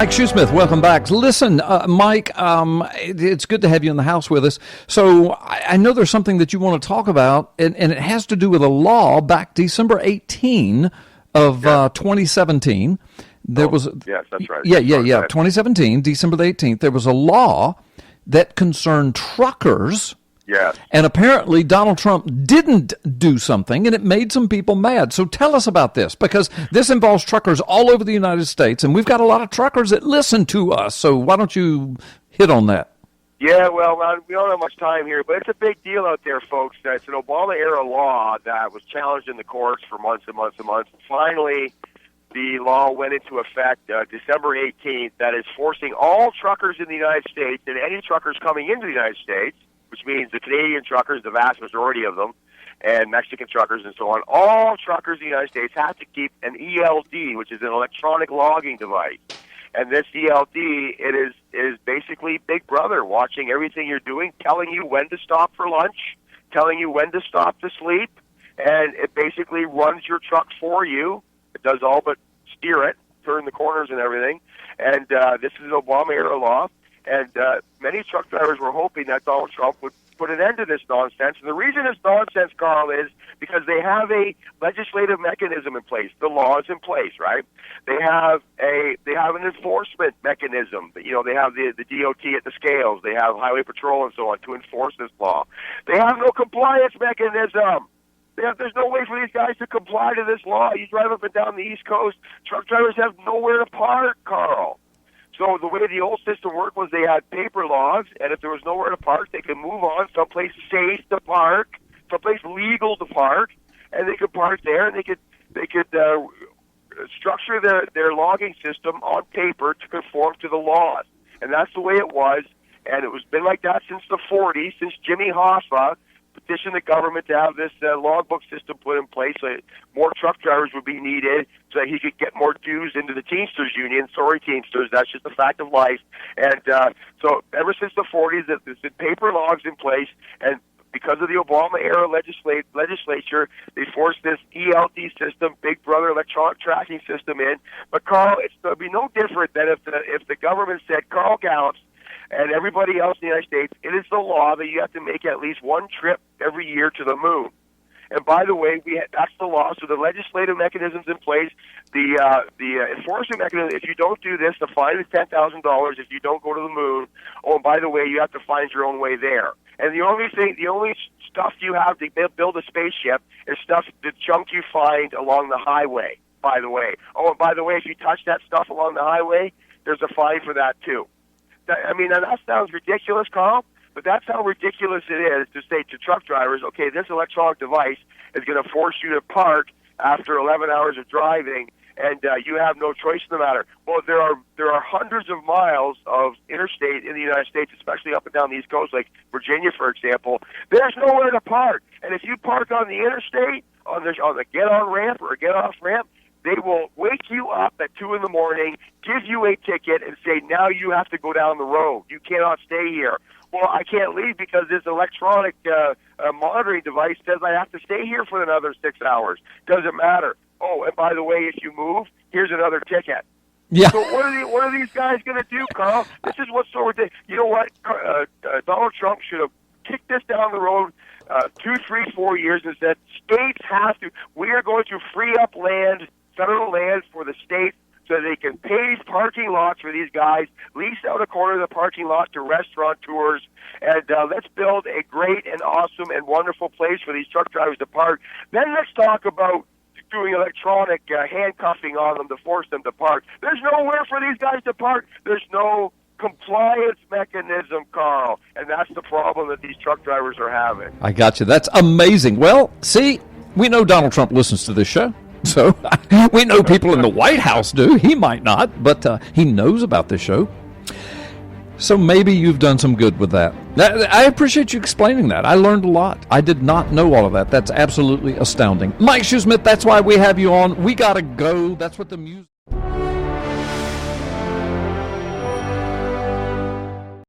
Mike Shoesmith, welcome back. Listen, Mike, it's good to have you in the house with us. So I know there's something that you want to talk about, and it has to do with a law back December 18 of 2017. There was yes, that's right. Yeah. 2017, December the 18th. There was a law that concerned truckers. Yes. And apparently Donald Trump didn't do something, and it made some people mad. So tell us about this, because this involves truckers all over the United States, and we've got a lot of truckers that listen to us. So why don't you hit on that? Yeah, well, we don't have much time here, but it's a big deal out there, folks. It's an Obama-era law that was challenged in the courts for months and months and months. Finally, the law went into effect December 18th that is forcing all truckers in the United States and any truckers coming into the United States, which means the Canadian truckers, the vast majority of them, and Mexican truckers and so on, all truckers in the United States have to keep an ELD, which is an electronic logging device. And this ELD, it is basically Big Brother watching everything you're doing, telling you when to stop for lunch, telling you when to stop to sleep, and it basically runs your truck for you. It does all but steer it, turn the corners and everything. And this is an Obama-era law. And many truck drivers were hoping that Donald Trump would put an end to this nonsense. And the reason it's nonsense, Carl, is because they have a legislative mechanism in place. The law is in place, right? They have an enforcement mechanism. You know, they have the DOT at the scales. They have Highway Patrol and so on to enforce this law. They have no compliance mechanism. There's no way for these guys to comply to this law. You drive up and down the East Coast, truck drivers have nowhere to park, Carl. So the way the old system worked was they had paper logs, and if there was nowhere to park, they could move on someplace safe to park, someplace legal to park, and they could park there, and they could structure their logging system on paper to conform to the laws. And that's the way it was, and it was been like that since the 40s, since Jimmy Hoffa petitioned the government to have this logbook system put in place so more truck drivers would be needed so that he could get more dues into the Teamsters Union. Sorry, Teamsters, that's just a fact of life. And so ever since the 40s, there's been paper logs in place, and because of the Obama-era legislature, they forced this ELD system, Big Brother electronic tracking system in. But, Carl, it'll be no different than if the government said, Carl Gallups, and everybody else in the United States, it is the law that you have to make at least one trip every year to the moon. And by the way, that's the law. So the legislative mechanism's in place. The enforcement mechanism, if you don't do this, the fine is $10,000 if you don't go to the moon. Oh, and by the way, you have to find your own way there. And the only stuff you have to build a spaceship is the junk you find along the highway, by the way. Oh, and by the way, if you touch that stuff along the highway, there's a fine for that too. I mean, that sounds ridiculous, Carl, but that's how ridiculous it is to say to truck drivers, okay, this electronic device is going to force you to park after 11 hours of driving, and you have no choice in the matter. Well, there are hundreds of miles of interstate in the United States, especially up and down the East Coast, like Virginia, for example. There's nowhere to park, and if you park on the interstate, on the get-on ramp or get-off ramp, they will wake you up at 2 in the morning, give you a ticket, and say, now you have to go down the road. You cannot stay here. Well, I can't leave because this electronic monitoring device says I have to stay here for another 6 hours. Doesn't matter. Oh, and by the way, if you move, here's another ticket. Yeah. So what are these guys going to do, Carl? This is what's so ridiculous. You know what? Donald Trump should have kicked this down the road 2, 3, 4 years and said, states have to. We are going to free up land, federal land for the states, so they can pave parking lots for these guys, lease out a corner of the parking lot to restaurateurs, and let's build a great and awesome and wonderful place for these truck drivers to park. Then let's talk about doing electronic handcuffing on them to force them to park. There's nowhere for these guys to park. There's no compliance mechanism, Carl, and that's the problem that these truck drivers are having. I got you. That's amazing. Well, see, we know Donald Trump listens to this show. So we know people in the White House do. He might not, but he knows about this show. So maybe you've done some good with that. I appreciate you explaining that. I learned a lot. I did not know all of that. That's absolutely astounding. Mike Shoesmith, that's why we have you on. We got to go. That's what the music...